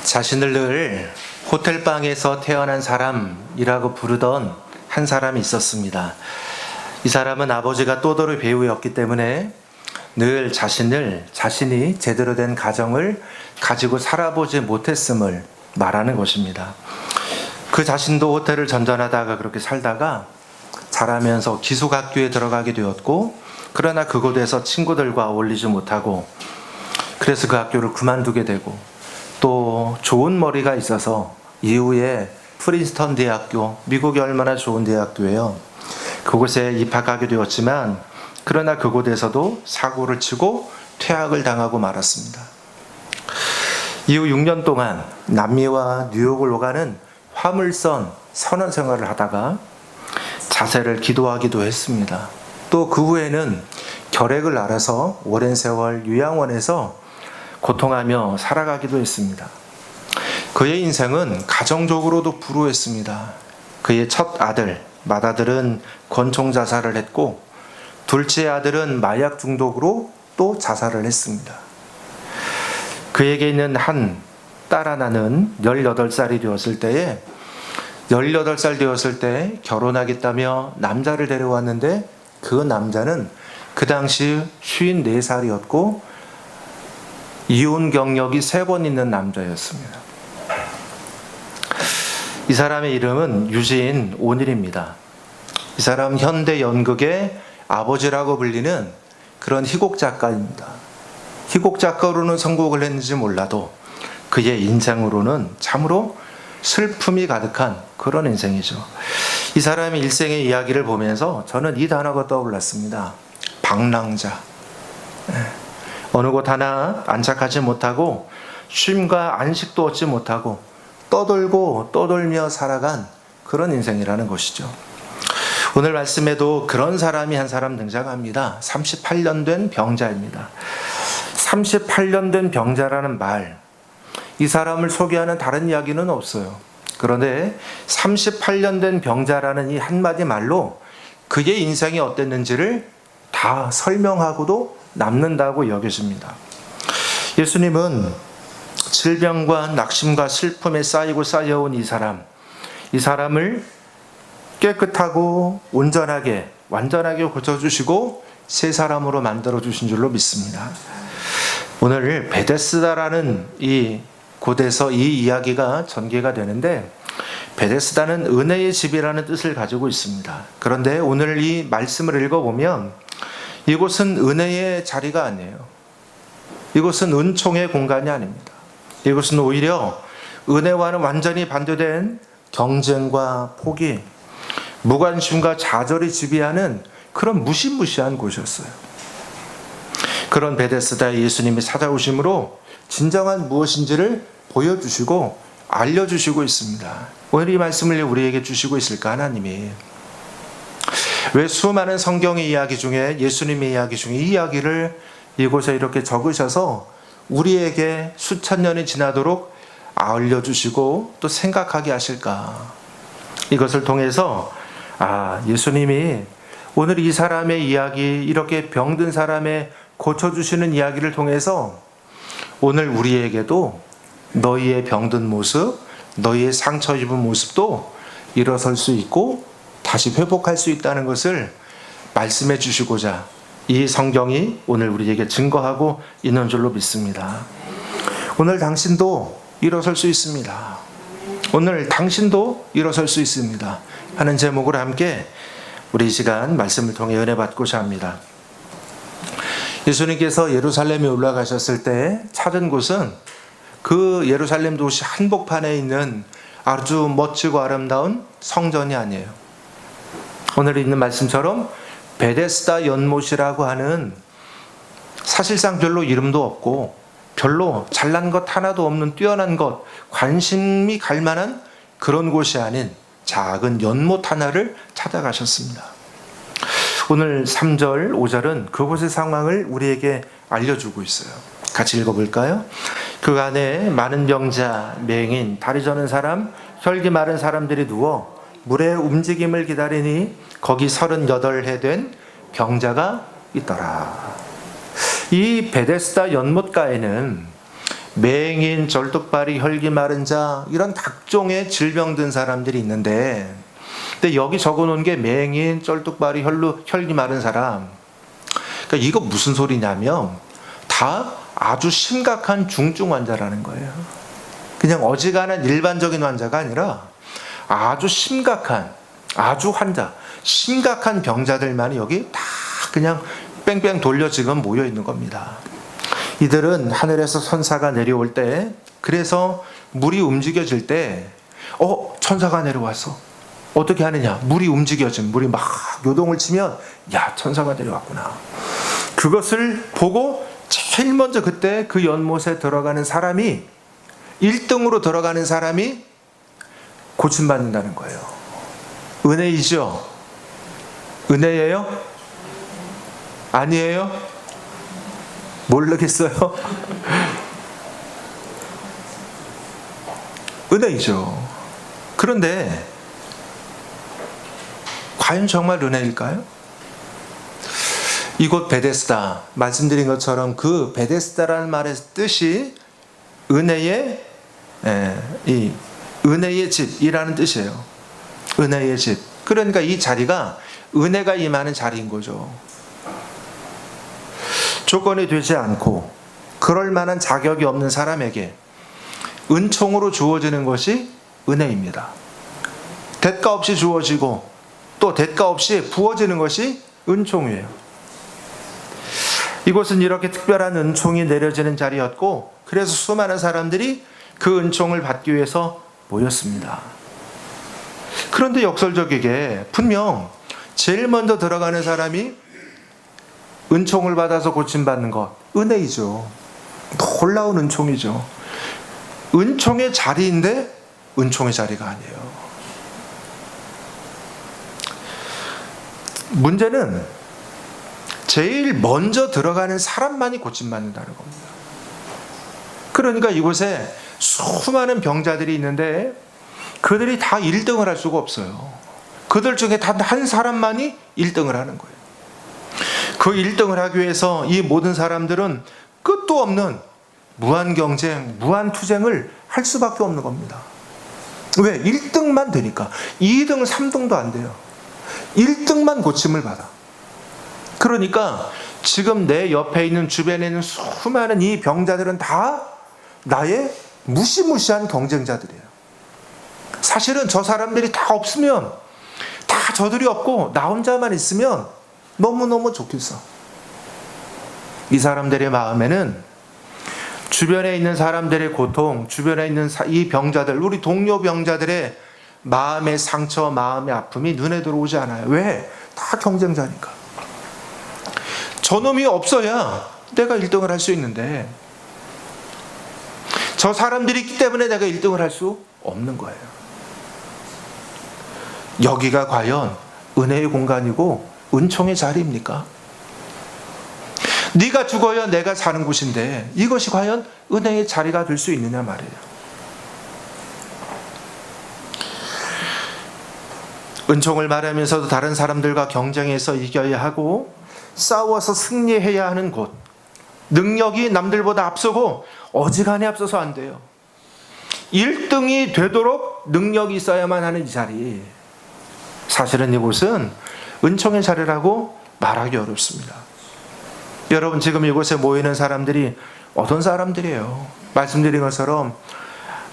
자신을 늘 호텔방에서 태어난 사람이라고 부르던 한 사람이 있었습니다. 이 사람은 아버지가 떠돌이 배우였기 때문에 늘 자신이 제대로 된 가정을 가지고 살아보지 못했음을 말하는 것입니다. 그 자신도 호텔을 전전하다가 그렇게 살다가 자라면서 기숙학교에 들어가게 되었고, 그러나 그곳에서 친구들과 어울리지 못하고, 그래서 그 학교를 그만두게 되고, 또 좋은 머리가 있어서 이후에 프린스턴 대학교, 미국이 얼마나 좋은 대학교예요. 그곳에 입학하게 되었지만, 그러나 그곳에서도 사고를 치고 퇴학을 당하고 말았습니다. 이후 6년 동안 남미와 뉴욕을 오가는 화물선 선원 생활을 하다가 자살을 기도하기도 했습니다. 또 그 후에는 결핵을 앓아서 오랜 세월 요양원에서 고통하며 살아가기도 했습니다. 그의 인생은 가정적으로도 불우했습니다. 그의 첫 아들, 맏아들은 권총 자살을 했고, 둘째 아들은 마약 중독으로 또 자살을 했습니다. 그에게 있는 한 딸 하나는 18살이 되었을 때에 18살 되었을 때 결혼하겠다며 남자를 데려왔는데, 그 남자는 그 당시 54살이었고 이혼 경력이 3번 있는 남자였습니다. 이 사람의 이름은 유진 오닐입니다. 이 사람 현대 연극의 아버지라고 불리는 그런 희곡 작가입니다. 희곡 작가로는 선곡을 했는지 몰라도 그의 인생으로는 참으로 슬픔이 가득한 그런 인생이죠. 이 사람의 일생의 이야기를 보면서 저는 이 단어가 떠올랐습니다. 방랑자. 어느 곳 하나 안착하지 못하고 쉼과 안식도 얻지 못하고 떠돌고 떠돌며 살아간 그런 인생이라는 것이죠. 오늘 말씀에도 그런 사람이 한 사람 등장합니다. 38년 된 병자입니다. 38년 된 병자라는 말, 이 사람을 소개하는 다른 이야기는 없어요. 그런데 38년 된 병자라는 이 한마디 말로 그의 인생이 어땠는지를 다 설명하고도 남는다고 여겨집니다. 예수님은 질병과 낙심과 슬픔에 쌓이고 쌓여온 이 사람을 깨끗하고 온전하게 완전하게 고쳐주시고 새 사람으로 만들어주신 줄로 믿습니다. 오늘 베데스다라는 이 곳에서 이 이야기가 전개가 되는데, 베데스다는 은혜의 집이라는 뜻을 가지고 있습니다. 그런데 오늘 이 말씀을 읽어보면 이곳은 은혜의 자리가 아니에요. 이곳은 은총의 공간이 아닙니다. 이곳은 오히려 은혜와는 완전히 반대된 경쟁과 포기, 무관심과 좌절이 지배하는 그런 무시무시한 곳이었어요. 그런 베데스다에 예수님이 찾아오심으로 진정한 무엇인지를 보여주시고 알려주시고 있습니다. 오늘 이 말씀을 우리에게 주시고 있을까, 하나님이? 왜 수많은 성경의 이야기 중에, 예수님의 이야기 중에 이 이야기를 이곳에 이렇게 적으셔서 우리에게 수천 년이 지나도록 알려주시고 또 생각하게 하실까? 이것을 통해서 예수님이 오늘 이 사람의 이야기, 이렇게 병든 사람의 고쳐주시는 이야기를 통해서 오늘 우리에게도 너희의 병든 모습, 너희의 상처 입은 모습도 일어설 수 있고 다시 회복할 수 있다는 것을 말씀해 주시고자 이 성경이 오늘 우리에게 증거하고 있는 줄로 믿습니다. 오늘 당신도 일어설 수 있습니다. 오늘 당신도 일어설 수 있습니다 하는 제목으로 함께 우리 이 시간 말씀을 통해 은혜 받고자 합니다. 예수님께서 예루살렘에 올라가셨을 때 찾은 곳은 그 예루살렘 도시 한복판에 있는 아주 멋지고 아름다운 성전이 아니에요. 오늘 있는 말씀처럼 베데스다 연못이라고 하는 사실상 별로 이름도 없고 별로 잘난 것 하나도 없는 뛰어난 것, 관심이 갈 만한 그런 곳이 아닌 작은 연못 하나를 찾아가셨습니다. 오늘 3절, 5절은 그곳의 상황을 우리에게 알려주고 있어요. 같이 읽어볼까요? 그 안에 많은 병자, 맹인, 다리 저는 사람, 혈기 마른 사람들이 누워 물의 움직임을 기다리니 거기 38해 된 병자가 있더라. 이 베데스다 연못가에는 맹인, 절뚝발이, 혈기 마른 자, 이런 각종의 질병 든 사람들이 있는데, 근데 여기 적어놓은 게 맹인, 쩔뚝발이, 혈기 마른 사람. 그러니까 이거 무슨 소리냐면 다 아주 심각한 중증 환자라는 거예요. 그냥 어지간한 일반적인 환자가 아니라 아주 심각한, 아주 심각한 병자들만이 여기 다 그냥 뺑뺑 돌려 지금 모여 있는 겁니다. 이들은 하늘에서 천사가 내려올 때, 그래서 물이 움직여질 때, 천사가 내려왔어. 어떻게 하느냐? 물이 움직여진, 물이 막 요동을 치면, 야, 천사가 내려왔구나. 그것을 보고 제일 먼저 그때 그 연못에 들어가는 사람이, 1등으로 들어가는 사람이 고침받는다는 거예요. 은혜이죠? 은혜예요? 아니에요? 모르겠어요? 은혜이죠. 그런데 과연 정말 은혜일까요? 이곳 베데스다, 말씀드린 것처럼 그 베데스다라는 말의 뜻이 은혜의 집이라는 뜻이에요. 은혜의 집. 그러니까 이 자리가 은혜가 임하는 자리인 거죠. 조건이 되지 않고 그럴 만한 자격이 없는 사람에게 은총으로 주어지는 것이 은혜입니다. 대가 없이 주어지고 또 대가 없이 부어지는 것이 은총이에요. 이곳은 이렇게 특별한 은총이 내려지는 자리였고, 그래서 수많은 사람들이 그 은총을 받기 위해서 모였습니다. 그런데 역설적이게 분명 제일 먼저 들어가는 사람이 은총을 받아서 고침받는 것, 은혜이죠. 놀라운 은총이죠. 은총의 자리인데 은총의 자리가 아니에요. 문제는 제일 먼저 들어가는 사람만이 고침받는다는 겁니다. 그러니까 이곳에 수많은 병자들이 있는데 그들이 다 1등을 할 수가 없어요. 그들 중에 단 한 사람만이 1등을 하는 거예요. 그 1등을 하기 위해서 이 모든 사람들은 끝도 없는 무한 경쟁, 무한 투쟁을 할 수밖에 없는 겁니다. 왜? 1등만 되니까. 2등, 3등도 안 돼요. 1등만 고침을 받아. 그러니까 지금 내 옆에 있는, 주변에 있는 수많은 이 병자들은 다 나의 무시무시한 경쟁자들이에요. 사실은 저 사람들이 다 없으면, 다 저들이 없고 나 혼자만 있으면 너무너무 좋겠어. 이 사람들의 마음에는 주변에 있는 사람들의 고통, 주변에 있는 이 병자들, 우리 동료 병자들의 마음의 상처, 마음의 아픔이 눈에 들어오지 않아요. 왜? 다 경쟁자니까. 저놈이 없어야 내가 1등을 할 수 있는데, 저 사람들이 있기 때문에 내가 1등을 할 수 없는 거예요. 여기가 과연 은혜의 공간이고 은총의 자리입니까? 네가 죽어야 내가 사는 곳인데 이것이 과연 은혜의 자리가 될 수 있느냐 말이에요. 은총을 말하면서도 다른 사람들과 경쟁해서 이겨야 하고 싸워서 승리해야 하는 곳, 능력이 남들보다 앞서고 어지간히 앞서서 안 돼요. 1등이 되도록 능력이 있어야만 하는 이 자리, 사실은 이곳은 은총의 자리라고 말하기 어렵습니다. 여러분, 지금 이곳에 모이는 사람들이 어떤 사람들이에요? 말씀드린 것처럼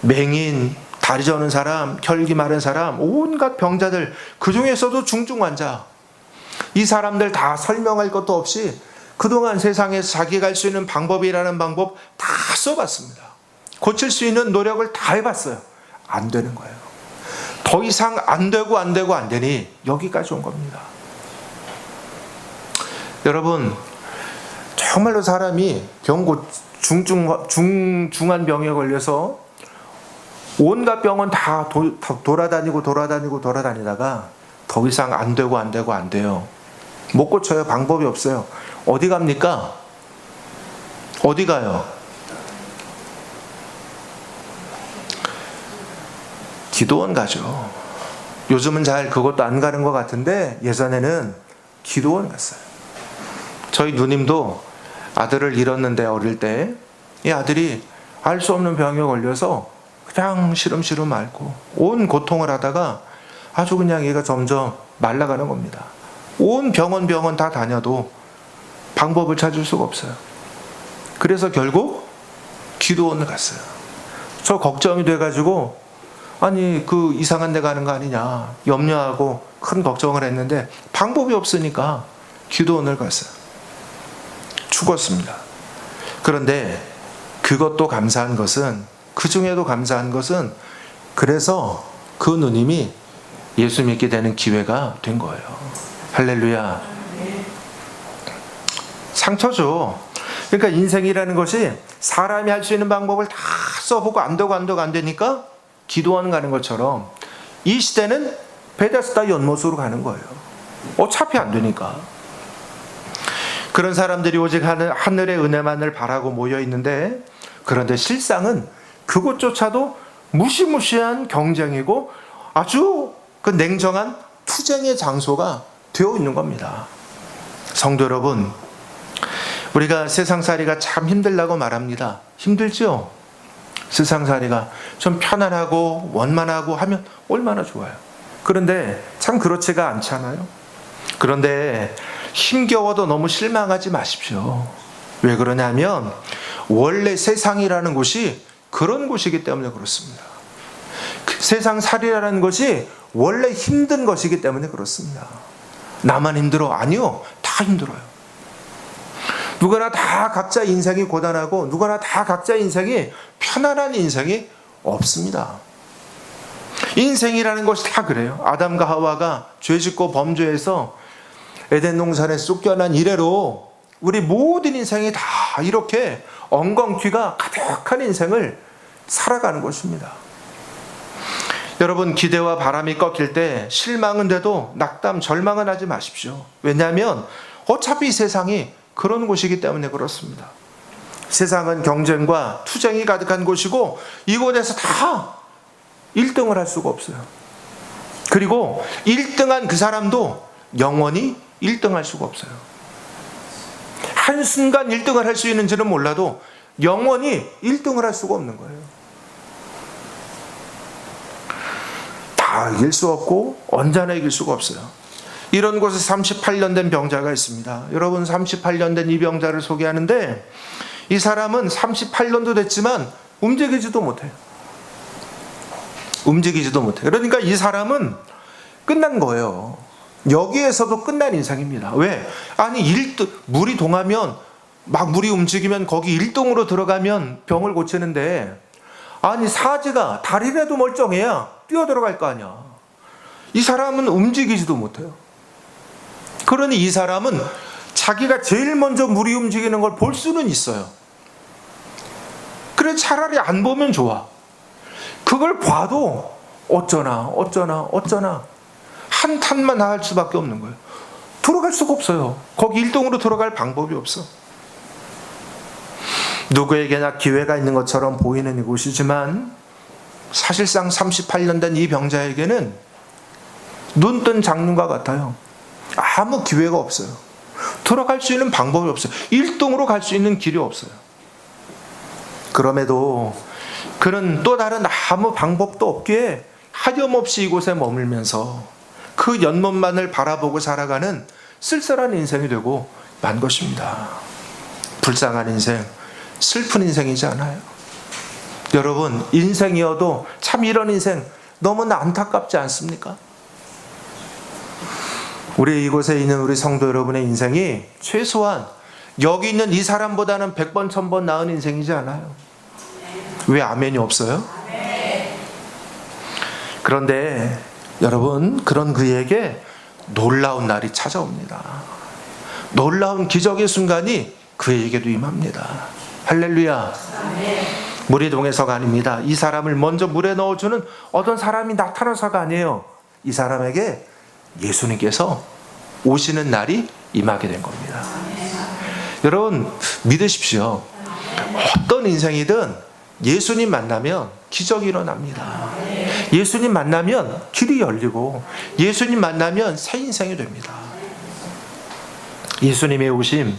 맹인, 다리 저는 사람, 혈기 마른 사람, 온갖 병자들, 그 중에서도 중증 환자, 이 사람들 다 설명할 것도 없이 그동안 세상에서 자기가 할 수 있는 방법이라는 방법 다 써봤습니다. 고칠 수 있는 노력을 다 해봤어요. 안 되는 거예요. 더 이상 안 되니 여기까지 온 겁니다. 여러분, 정말로 사람이 중한 병에 걸려서 온갖 병원 다 돌아다니다가 더 이상 안 돼요. 못 고쳐요. 방법이 없어요. 어디 갑니까? 어디 가요? 기도원 가죠. 요즘은 잘 그것도 안 가는 것 같은데 예전에는 기도원 갔어요. 저희 누님도 아들을 잃었는데, 어릴 때 이 아들이 알 수 없는 병에 걸려서 그냥 시름시름 앓고 온 고통을 하다가 아주 그냥 얘가 점점 말라가는 겁니다. 온 병원 다 다녀도 방법을 찾을 수가 없어요. 그래서 결국 기도원을 갔어요. 저 걱정이 돼가지고 아니 그 이상한 데 가는 거 아니냐 염려하고 큰 걱정을 했는데 방법이 없으니까 기도원을 갔어요. 죽었습니다. 그런데 그것도 감사한 것은, 그 중에도 감사한 것은, 그래서 그 누님이 예수 믿게 되는 기회가 된 거예요. 할렐루야. 상처죠. 그러니까 인생이라는 것이 사람이 할 수 있는 방법을 다 써보고 안 되니까 기도원 가는 것처럼 이 시대는 베데스다 연못으로 가는 거예요. 어차피 안 되니까. 그런 사람들이 오직 하늘의 은혜만을 바라고 모여 있는데, 그런데 실상은 그것조차도 무시무시한 경쟁이고 아주 그 냉정한 투쟁의 장소가 되어 있는 겁니다. 성도 여러분, 우리가 세상살이가 참 힘들다고 말합니다. 힘들죠? 세상살이가 좀 편안하고 원만하고 하면 얼마나 좋아요. 그런데 참 그렇지가 않잖아요. 그런데 힘겨워도 너무 실망하지 마십시오. 왜 그러냐면 원래 세상이라는 곳이 그런 곳이기 때문에 그렇습니다. 세상살이라는 것이 원래 힘든 것이기 때문에 그렇습니다. 나만 힘들어? 아니요, 다 힘들어요. 누구나 다 각자 인생이 고단하고 누구나 다 각자 인생이 편안한 인생이 없습니다. 인생이라는 것이 다 그래요. 아담과 하와가 죄짓고 범죄해서 에덴 동산에 쫓겨난 이래로 우리 모든 인생이 다 이렇게 엉겅퀴가 가득한 인생을 살아가는 것입니다. 여러분, 기대와 바람이 꺾일 때 실망은 돼도 낙담, 절망은 하지 마십시오. 왜냐하면 어차피 이 세상이 그런 곳이기 때문에 그렇습니다. 세상은 경쟁과 투쟁이 가득한 곳이고 이곳에서 다 1등을 할 수가 없어요. 그리고 1등한 그 사람도 영원히 1등할 수가 없어요. 한순간 1등을 할 수 있는지는 몰라도 영원히 1등을 할 수가 없는 거예요. 다 이길 수 없고 언제나 이길 수가 없어요. 이런 곳에 38년 된 병자가 있습니다. 여러분, 38년 된 이 병자를 소개하는데 이 사람은 38년도 됐지만 움직이지도 못해요. 그러니까 이 사람은 끝난 거예요. 여기에서도 끝난 인생입니다. 왜? 아니 1등, 물이 동하면 막 물이 움직이면 거기 1등으로 들어가면 병을 고치는데, 아니 사지가 다리라도 멀쩡해야 뛰어 들어갈 거 아니야. 이 사람은 움직이지도 못해요. 그러니 이 사람은 자기가 제일 먼저 물이 움직이는 걸 볼 수는 있어요. 그래, 차라리 안 보면 좋아. 그걸 봐도 어쩌나 한탄만 할 수밖에 없는 거예요. 들어갈 수가 없어요. 거기 1등으로 들어갈 방법이 없어. 누구에게나 기회가 있는 것처럼 보이는 이곳이지만 사실상 38년 된 이 병자에게는 눈뜬 장님과 같아요. 아무 기회가 없어요. 들어갈 수 있는 방법이 없어요. 1등으로 갈 수 있는 길이 없어요. 그럼에도 그는 또 다른 아무 방법도 없기에 하염없이 이곳에 머물면서 그 연못만을 바라보고 살아가는 쓸쓸한 인생이 되고 만 것입니다. 불쌍한 인생, 슬픈 인생이지 않아요? 여러분, 인생이어도 참 이런 인생 너무나 안타깝지 않습니까? 우리 이곳에 있는 우리 성도 여러분의 인생이 최소한 여기 있는 이 사람보다는 100번, 1000번 나은 인생이지 않아요? 왜 아멘이 없어요? 그런데 여러분, 그런 그에게 놀라운 날이 찾아옵니다. 놀라운 기적의 순간이 그에게도 임합니다. 할렐루야. 물이 동해서가 아닙니다. 이 사람을 먼저 물에 넣어주는 어떤 사람이 나타나서가 아니에요. 이 사람에게 예수님께서 오시는 날이 임하게 된 겁니다. 여러분, 믿으십시오. 어떤 인생이든 예수님 만나면 기적이 일어납니다. 예수님 만나면 길이 열리고 예수님 만나면 새 인생이 됩니다. 예수님의 오심,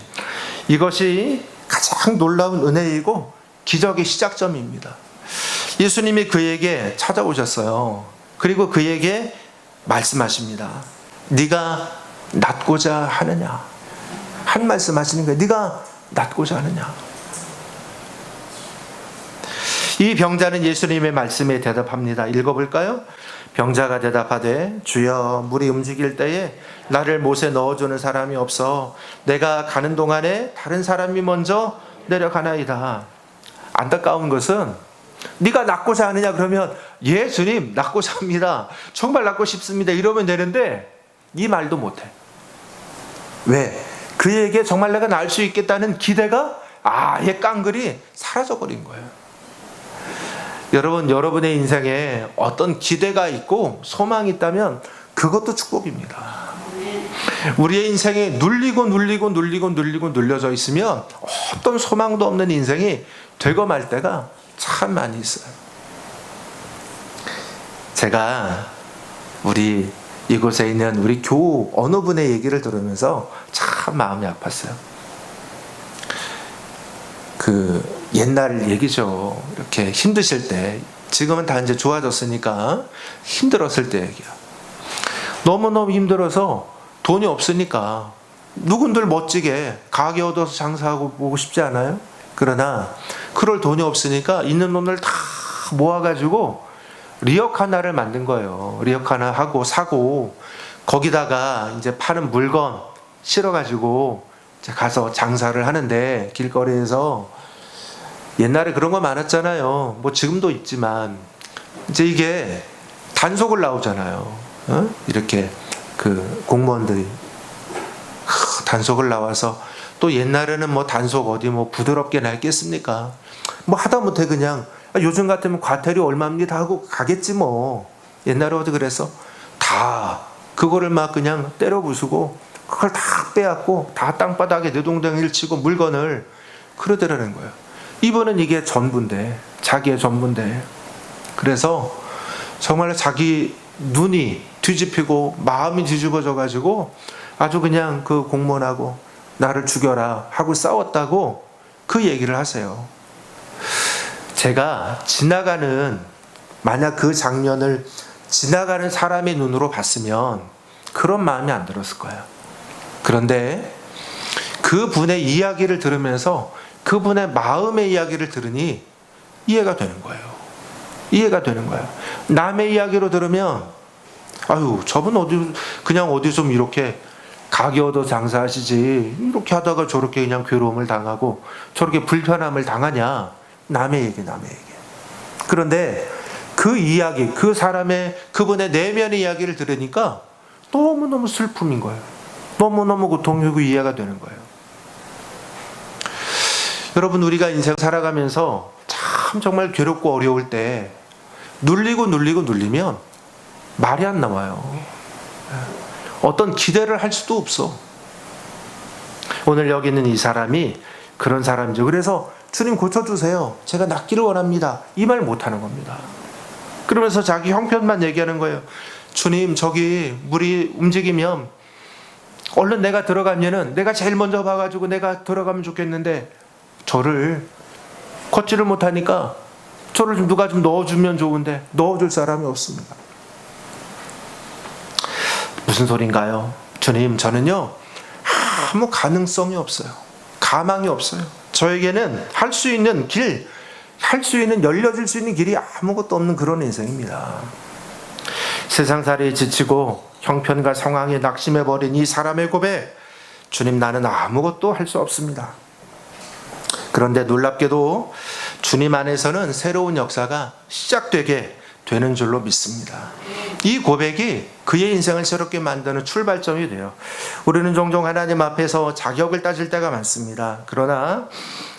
이것이 가장 놀라운 은혜이고 기적의 시작점입니다. 예수님이 그에게 찾아오셨어요. 그리고 그에게 말씀하십니다. 네가 낫고자 하느냐? 한 말씀 하시는 거예요. 네가 낫고자 하느냐? 이 병자는 예수님의 말씀에 대답합니다. 읽어볼까요? 병자가 대답하되 주여 물이 움직일 때에 나를 못에 넣어주는 사람이 없어 내가 가는 동안에 다른 사람이 먼저 내려가나이다. 안타까운 것은 네가 낫고자 하느냐 그러면 예수님 낫고자 합니다. 정말 낫고 싶습니다. 이러면 되는데 이 말도 못해. 왜? 그에게 정말 내가 날 수 있겠다는 기대가 아예 깡그리 사라져버린 거예요. 여러분, 여러분의 인생에 어떤 기대가 있고 소망이 있다면 그것도 축복입니다. 우리의 인생에 눌려져 있으면 어떤 소망도 없는 인생이 되고 말 때가 참 많이 있어요. 제가 우리 이곳에 있는 우리 교우 어느 분의 얘기를 들으면서 참 마음이 아팠어요. 옛날 얘기죠. 이렇게 힘드실 때, 지금은 다 이제 좋아졌으니까 힘들었을 때 얘기야. 너무너무 힘들어서 돈이 없으니까 누군들 멋지게 가게 얻어서 장사하고 보고 싶지 않아요? 그러나 그럴 돈이 없으니까 있는 돈을 다 모아가지고 리역 하나를 만든 거예요. 리역 하나 하고 사고 거기다가 이제 파는 물건 실어가지고 이제 가서 장사를 하는데 길거리에서 옛날에 그런 거 많았잖아요. 뭐 지금도 있지만 이제 이게 단속을 나오잖아요. 이렇게 공무원들이 단속을 나와서 또 옛날에는 뭐 단속 어디 뭐 부드럽게나 했겠습니까? 뭐 하다못해 그냥 요즘 같으면 과태료 얼마입니다 하고 가겠지 뭐. 옛날에 어디 그래서 다 그거를 막 그냥 때려 부수고 그걸 다 빼앗고 다 땅바닥에 내동댕이를 치고 물건을 그러더라는 거예요. 이분은 이게 전부인데, 자기의 전부인데. 그래서 정말 자기 눈이 뒤집히고 마음이 뒤집어져 가지고 아주 그냥 그 공무원하고 나를 죽여라 하고 싸웠다고 그 얘기를 하세요. 제가 만약 그 장면을 지나가는 사람의 눈으로 봤으면 그런 마음이 안 들었을 거예요. 그런데 그분의 이야기를 들으면서 그분의 마음의 이야기를 들으니 이해가 되는 거예요. 이해가 되는 거예요. 남의 이야기로 들으면 아유 저분 어디 좀 이렇게 가게 얻어 장사하시지 이렇게 하다가 저렇게 그냥 괴로움을 당하고 저렇게 불편함을 당하냐. 남의 얘기. 그런데 그 이야기, 그분의 내면의 이야기를 들으니까 너무너무 슬픔인 거예요. 너무너무 고통이고 이해가 되는 거예요. 여러분, 우리가 인생 살아가면서 참 정말 괴롭고 어려울 때 눌리면 말이 안 나와요. 어떤 기대를 할 수도 없어. 오늘 여기 있는 이 사람이 그런 사람이죠. 그래서 주님 고쳐주세요. 제가 낫기를 원합니다. 이 말 못하는 겁니다. 그러면서 자기 형편만 얘기하는 거예요. 주님 저기 물이 움직이면 얼른 내가 들어가면은 내가 제일 먼저 봐가지고 내가 들어가면 좋겠는데 저를 걷지를 못하니까 저를 좀 누가 좀 넣어주면 좋은데 넣어줄 사람이 없습니다. 무슨 소린가요? 주님 저는요 아무 가능성이 없어요. 가망이 없어요. 저에게는 할 수 있는 열려질 수 있는 길이 아무것도 없는 그런 인생입니다. 세상살이에 지치고 형편과 상황에 낙심해버린 이 사람의 고백, 주님 나는 아무것도 할 수 없습니다. 그런데 놀랍게도 주님 안에서는 새로운 역사가 시작되게 되는 줄로 믿습니다. 이 고백이 그의 인생을 새롭게 만드는 출발점이 돼요. 우리는 종종 하나님 앞에서 자격을 따질 때가 많습니다. 그러나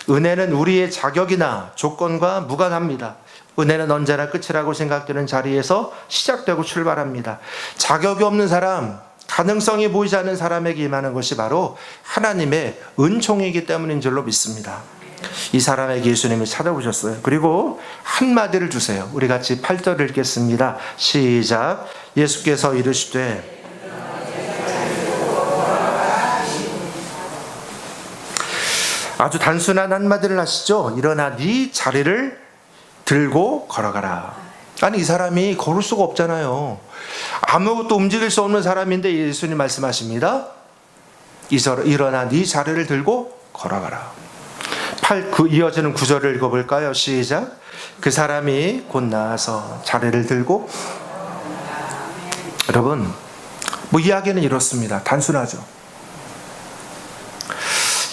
은혜는 우리의 자격이나 조건과 무관합니다. 은혜는 언제나 끝이라고 생각되는 자리에서 시작되고 출발합니다. 자격이 없는 사람, 가능성이 보이지 않는 사람에게 임하는 것이 바로 하나님의 은총이기 때문인 줄로 믿습니다. 이 사람에게 예수님이 찾아오셨어요. 그리고 한마디를 주세요. 우리 같이 8절을 읽겠습니다. 시작. 예수께서 이르시되 아주 단순한 한마디를 하시죠. 일어나 네 자리를 들고 걸어가라. 아니, 이 사람이 걸을 수가 없잖아요. 아무것도 움직일 수 없는 사람인데 예수님 말씀하십니다. 일어나 네 자리를 들고 걸어가라. 이어지는 구절을 읽어볼까요? 시작. 그 사람이 곧 나아서 자리를 들고. 여러분, 이야기는 이렇습니다. 단순하죠.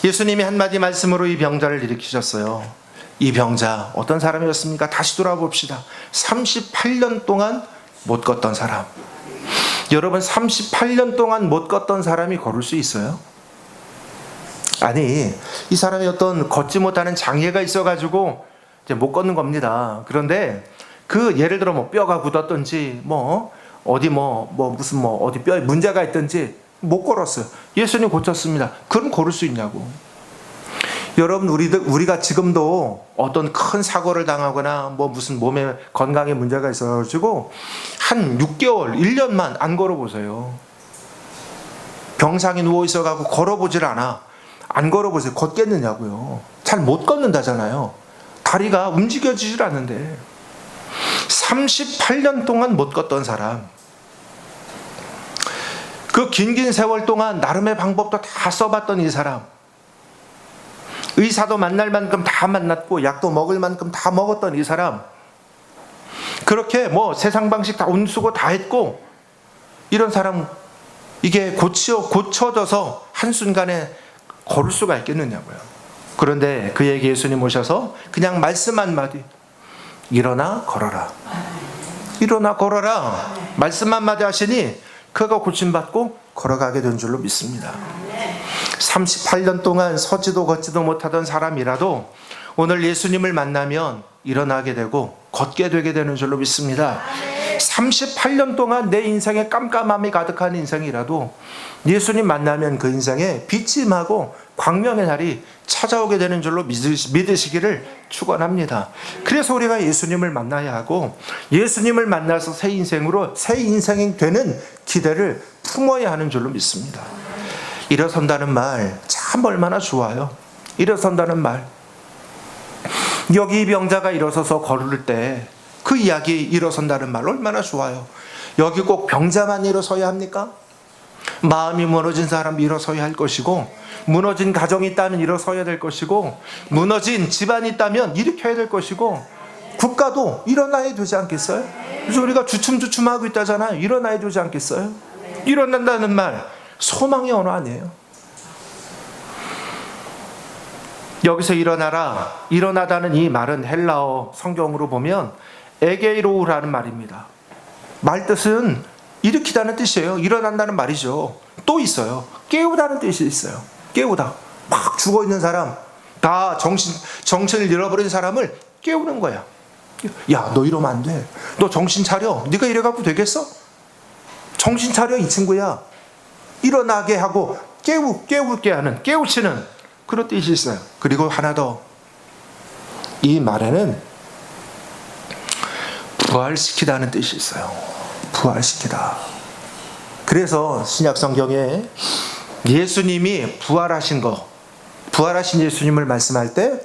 예수님이 한마디 말씀으로 이 병자를 일으키셨어요. 이 병자 어떤 사람이었습니까? 다시 돌아봅시다. 38년 동안 못 걷던 사람. 여러분, 38년 동안 못 걷던 사람이 걸을 수 있어요? 아니, 이 사람이 어떤 걷지 못하는 장애가 있어가지고 이제 못 걷는 겁니다. 그런데 예를 들어 뼈가 굳었든지 어디 어디 뼈에 문제가 있든지 못 걸었어요. 예수님 고쳤습니다. 그럼 걸을 수 있냐고. 여러분, 우리가 지금도 어떤 큰 사고를 당하거나 무슨 몸에 건강에 문제가 있어가지고 한 6개월, 1년만 안 걸어보세요. 병상에 누워 있어가지고 걸어보질 않아. 안 걸어보세요. 걷겠느냐고요. 잘 못 걷는다잖아요. 다리가 움직여지질 않는데. 38년 동안 못 걷던 사람. 그 긴 세월 동안 나름의 방법도 다 써봤던 이 사람. 의사도 만날 만큼 다 만났고 약도 먹을 만큼 다 먹었던 이 사람. 그렇게 세상 방식 다 운수고 다 했고, 이런 사람 이게 고쳐져서 한순간에 걸을 수가 있겠느냐고요. 그런데 그에게 예수님 오셔서 그냥 말씀 한마디. 일어나 걸어라. 일어나 걸어라. 말씀 한마디 하시니 그가 고침받고 걸어가게 된 줄로 믿습니다. 38년 동안 서지도 걷지도 못하던 사람이라도 오늘 예수님을 만나면 일어나게 되고 걷게 되게 되는 줄로 믿습니다. 38년 동안 내 인생에 깜깜함이 가득한 인생이라도 예수님 만나면 그 인생에 빛이 임하고 광명의 날이 찾아오게 되는 줄로 믿으시기를 축원합니다. 그래서 우리가 예수님을 만나야 하고, 예수님을 만나서 새 인생이 되는 기대를 품어야 하는 줄로 믿습니다. 일어선다는 말 참 얼마나 좋아요. 일어선다는 말. 여기 이 병자가 일어서서 걸을 때 그 이야기, 일어선다는 말 얼마나 좋아요. 여기 꼭 병자만 일어서야 합니까? 마음이 무너진 사람 일어서야 할 것이고, 무너진 가정이 있다면 일어서야 될 것이고, 무너진 집안이 있다면 일으켜야 될 것이고, 국가도 일어나야 되지 않겠어요? 그래서 우리가 주춤주춤하고 있다잖아요. 일어나야 되지 않겠어요? 일어난다는 말 소망의 언어 아니에요? 여기서 일어나다는 이 말은 헬라어 성경으로 보면 에게이로우라는 말입니다. 말 뜻은 일으키다는 뜻이에요. 일어난다는 말이죠. 또 있어요. 깨우다는 뜻이 있어요. 깨우다. 막 죽어있는 사람, 다 정신을 잃어버린 사람을 깨우는 거야. 야, 너 이러면 안 돼. 너 정신 차려. 네가 이래갖고 되겠어? 정신 차려, 이 친구야. 일어나게 하고 깨우게 하는, 깨우치는 그런 뜻이 있어요. 그리고 하나 더. 이 말에는 부활시키다는 뜻이 있어요. 부활시키다. 그래서 신약 성경에 예수님이 부활하신 예수님을 말씀할 때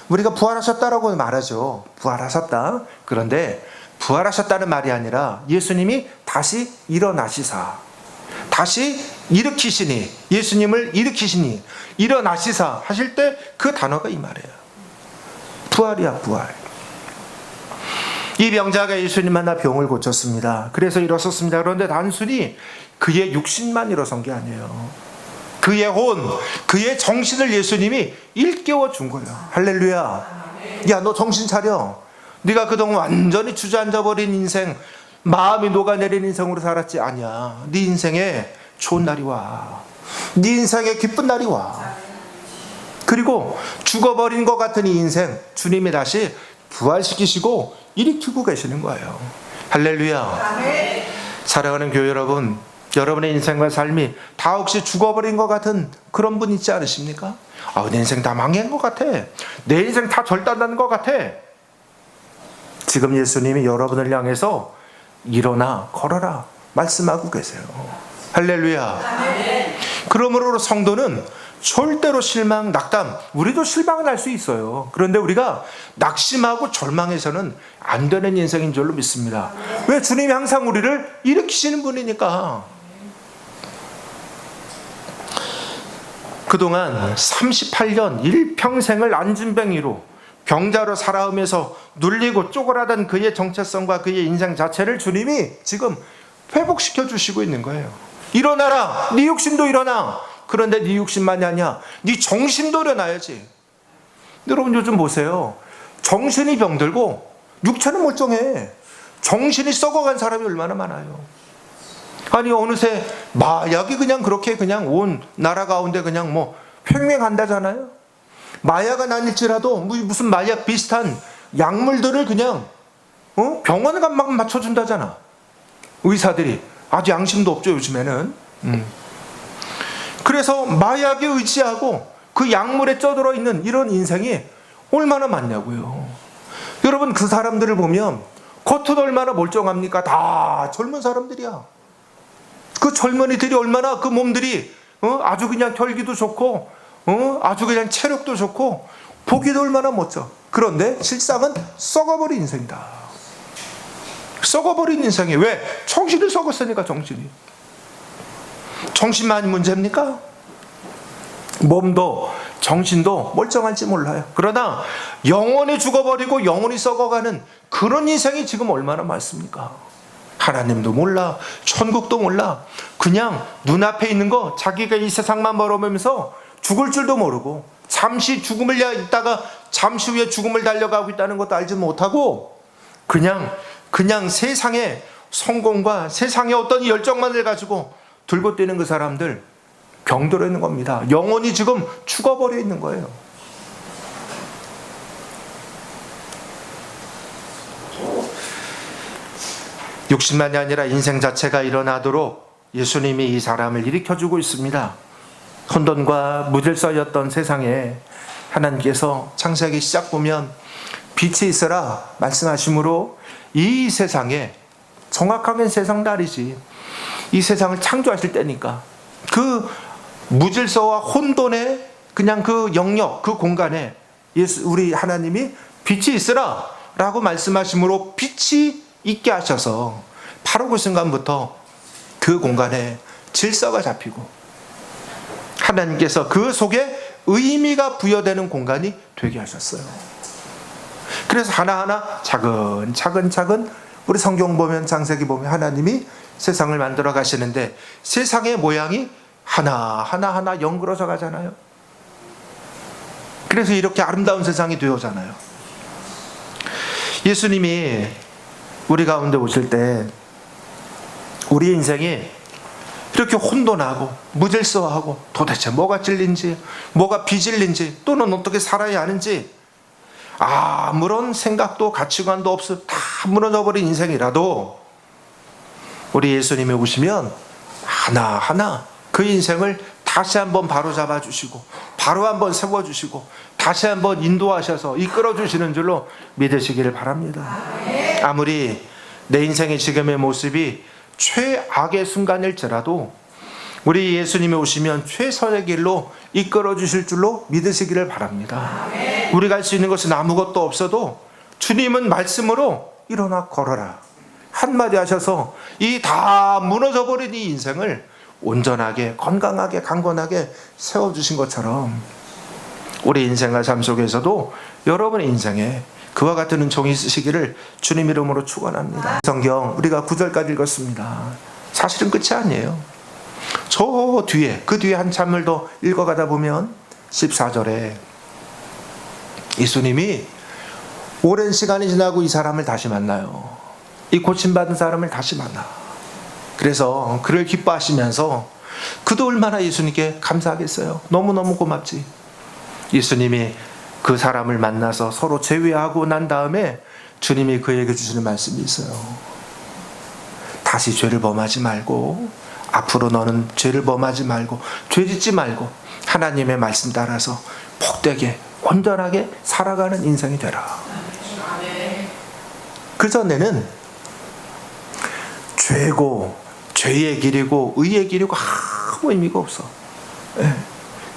우리가 부활하셨다라고 말하죠. 부활하셨다. 그런데 부활하셨다는 말이 아니라 예수님이 다시 일어나시사, 다시 일으키시니, 예수님을 일으키시니, 일어나시사 하실 때 그 단어가 이 말이에요. 부활이야, 부활. 이 병자가 예수님 만나 병을 고쳤습니다. 그래서 일어섰습니다. 그런데 단순히 그의 육신만 일어선 게 아니에요. 그의 혼, 그의 정신을 예수님이 일깨워 준 거예요. 할렐루야. 야, 너 정신 차려. 네가 그동안 완전히 주저앉아버린 인생, 마음이 녹아내린 인생으로 살았지. 아니야. 네 인생에 좋은 날이 와. 네 인생에 기쁜 날이 와. 그리고 죽어버린 것 같은 이 인생 주님이 다시 부활시키시고 일으키고 계시는 거예요. 할렐루야. 사랑하는 교회 여러분, 여러분의 인생과 삶이 다 혹시 죽어버린 것 같은 그런 분 있지 않으십니까? 내 인생 다 망한 것 같아. 내 인생 다 절단난 것 같아. 지금 예수님이 여러분을 향해서 일어나 걸어라 말씀하고 계세요. 할렐루야. 그러므로 성도는 절대로 실망, 낙담, 우리도 실망을 할 수 있어요. 그런데 우리가 낙심하고 절망해서는 안 되는 인생인 줄로 믿습니다. 왜? 주님이 항상 우리를 일으키시는 분이니까. 그동안 38년 일평생을 안진뱅이로 병자로 살아오면서 눌리고 쪼그라든 그의 정체성과 그의 인생 자체를 주님이 지금 회복시켜 주시고 있는 거예요. 일어나라, 네 육신도 일어나. 그런데 네 육신만이 아니야, 네 정신도 일어나야지. 여러분 요즘 보세요. 정신이 병들고 육체는 멀쩡해. 정신이 썩어간 사람이 얼마나 많아요. 아니 어느새 마약이 그냥 그렇게 그냥 온 나라 가운데 그냥 뭐 횡행한다잖아요. 마약은 아닐지라도 무슨 마약 비슷한 약물들을 그냥 병원에 가면 막 맞춰준다잖아. 의사들이. 아주 양심도 없죠 요즘에는. 그래서 마약에 의지하고 그 약물에 쪄들어 있는 이런 인생이 얼마나 많냐고요. 여러분 그 사람들을 보면 겉은 얼마나 멀쩡합니까? 다 젊은 사람들이야. 그 젊은이들이 얼마나 그 몸들이 아주 그냥 혈기도 좋고 아주 그냥 체력도 좋고 보기도 얼마나 멋져. 그런데 실상은 썩어버린 인생이다. 썩어버린 인생이. 왜? 정신이 썩었으니까. 정신만이 문제입니까? 몸도 정신도 멀쩡할지 몰라요. 그러나 영혼이 죽어버리고 영혼이 썩어가는 그런 인생이 지금 얼마나 많습니까? 하나님도 몰라, 천국도 몰라. 그냥 눈앞에 있는 거 자기가 이 세상만 바라보면서 죽을 줄도 모르고 잠시 죽음을 있다가 잠시 후에 죽음을 달려가고 있다는 것도 알지 못하고 그냥 세상의 성공과 세상의 어떤 열정만을 가지고 들고 뛰는 그 사람들 병들어 있는 겁니다. 영혼이 지금 죽어버려 있는 거예요. 육신만이 아니라 인생 자체가 일어나도록 예수님이 이 사람을 일으켜주고 있습니다. 혼돈과 무질서였던 세상에 하나님께서 창세기 시작 보면 빛이 있어라 말씀하심으로 이 세상에, 정확하게 세상 날이지, 이 세상을 창조하실 때니까 그 무질서와 혼돈의 그냥 그 영역, 그 공간에 우리 하나님이 빛이 있으라 라고 말씀하심으로 빛이 있게 하셔서 바로 그 순간부터 그 공간에 질서가 잡히고 하나님께서 그 속에 의미가 부여되는 공간이 되게 하셨어요. 그래서 하나하나 차근차근 우리 성경 보면, 창세기 보면 하나님이 세상을 만들어 가시는데 세상의 모양이 하나하나 연그러져 가잖아요. 그래서 이렇게 아름다운 세상이 되어잖아요. 예수님이 우리 가운데 오실 때 우리 인생이 이렇게 혼돈하고 무질서하고 도대체 뭐가 진리인지 뭐가 비진리인지 또는 어떻게 살아야 하는지 아무런 생각도 가치관도 없어 다 무너져버린 인생이라도 우리 예수님이 오시면 하나하나 그 인생을 다시 한번 바로잡아 주시고 바로 한번 세워주시고 다시 한번 인도하셔서 이끌어 주시는 줄로 믿으시기를 바랍니다. 아무리 내 인생의 지금의 모습이 최악의 순간일지라도 우리 예수님이 오시면 최선의 길로 이끌어 주실 줄로 믿으시기를 바랍니다. 우리가 할 수 있는 것은 아무것도 없어도 주님은 말씀으로 일어나 걸어라 한마디 하셔서 이 다 무너져버린 이 인생을 온전하게 건강하게 강건하게 세워주신 것처럼 우리 인생과 삶 속에서도 여러분의 인생에 그와 같은 은총이 있으시기를 주님 이름으로 축원합니다. 성경 우리가 9절까지 읽었습니다. 사실은 끝이 아니에요. 저 뒤에 그 뒤에 한참을 더 읽어가다 보면 14절에 예수님이 오랜 시간이 지나고 이 사람을 다시 만나요. 이 고침받은 사람을 다시 만나. 그래서 그를 기뻐하시면서 그도 얼마나 예수님께 감사하겠어요. 너무너무 고맙지. 예수님이 그 사람을 만나서 서로 제외하고 난 다음에 주님이 그에게 주시는 말씀이 있어요. 다시 죄를 범하지 말고 앞으로 너는 죄를 범하지 말고 죄 짓지 말고 하나님의 말씀 따라서 복되게 온전하게 살아가는 인생이 되라. 그전에는 죄고 죄의 길이고 의의 길이고 아무 의미가 없어.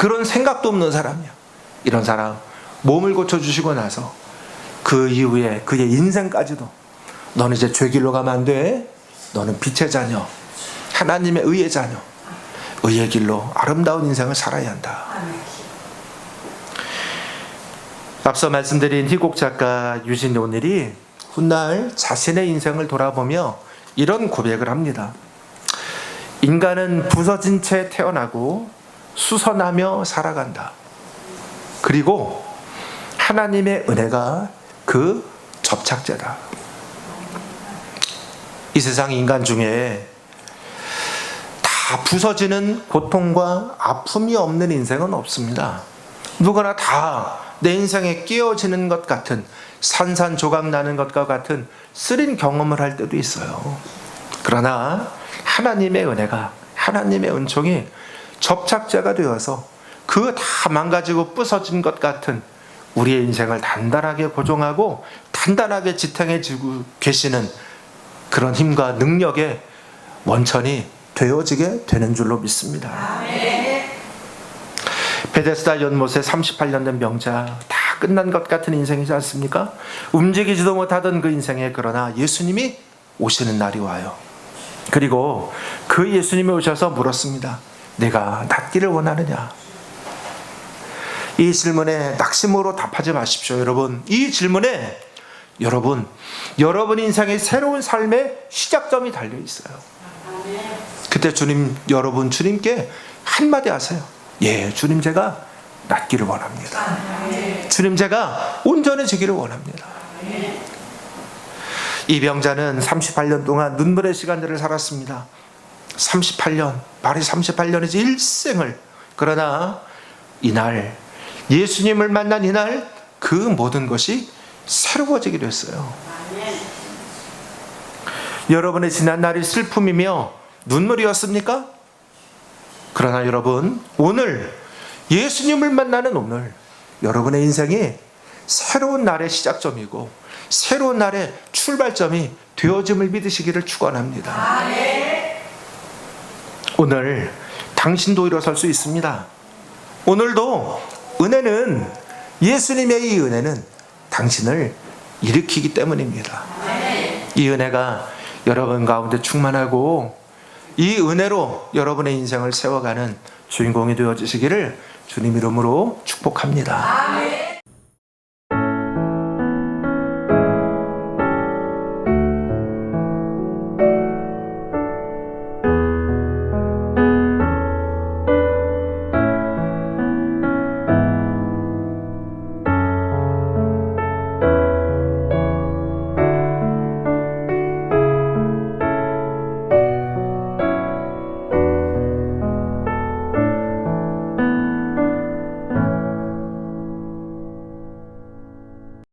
그런 생각도 없는 사람이야. 이런 사람 몸을 고쳐주시고 나서 그 이후에 그의 인생까지도 너는 이제 죄길로 가면 안 돼. 너는 빛의 자녀, 하나님의 의의 자녀, 의의 길로 아름다운 인생을 살아야 한다. 앞서 말씀드린 희곡 작가 유진 오늘이 훗날 자신의 인생을 돌아보며 이런 고백을 합니다. 인간은 부서진 채 태어나고 수선하며 살아간다. 그리고 하나님의 은혜가 그 접착제다. 이 세상 인간 중에 다 부서지는 고통과 아픔이 없는 인생은 없습니다. 누구나 다 내 인생에 끼어지는 것 같은, 산산조각 나는 것과 같은 쓰린 경험을 할 때도 있어요. 그러나 하나님의 은혜가, 하나님의 은총이 접착제가 되어서 그 다 망가지고 부서진 것 같은 우리의 인생을 단단하게 고정하고 단단하게 지탱해주고 계시는 그런 힘과 능력의 원천이 되어지게 되는 줄로 믿습니다. 베데스다 연못에 38년 된 명자, 다 끝난 것 같은 인생이지 않습니까? 움직이지도 못하던 그 인생에 그러나 예수님이 오시는 날이 와요. 그리고 그 예수님이 오셔서 물었습니다. 내가 낫기를 원하느냐? 이 질문에 낙심으로 답하지 마십시오. 여러분, 이 질문에 여러분 인생의 새로운 삶의 시작점이 달려 있어요. 그때 주님께 한마디 하세요. 예, 주님, 제가 낫기를 원합니다. 주님, 제가 온전해지기를 원합니다. 이 병자는 38년 동안 눈물의 시간들을 살았습니다. 38년, 말이 38년이지 일생을. 그러나 이날, 예수님을 만난 이날, 그 모든 것이 새로워지기로 했어요. 여러분의 지난 날이 슬픔이며 눈물이었습니까? 그러나 여러분, 오늘 예수님을 만나는 오늘, 여러분의 인생이 새로운 날의 시작점이고 새로운 날의 출발점이 되어짐을 믿으시기를 축원합니다. 오늘 당신도 일어설 수 있습니다. 오늘도 은혜는, 예수님의 이 은혜는 당신을 일으키기 때문입니다. 이 은혜가 여러분 가운데 충만하고 이 은혜로 여러분의 인생을 세워가는 주인공이 되어지시기를 주님 이름으로 축복합니다.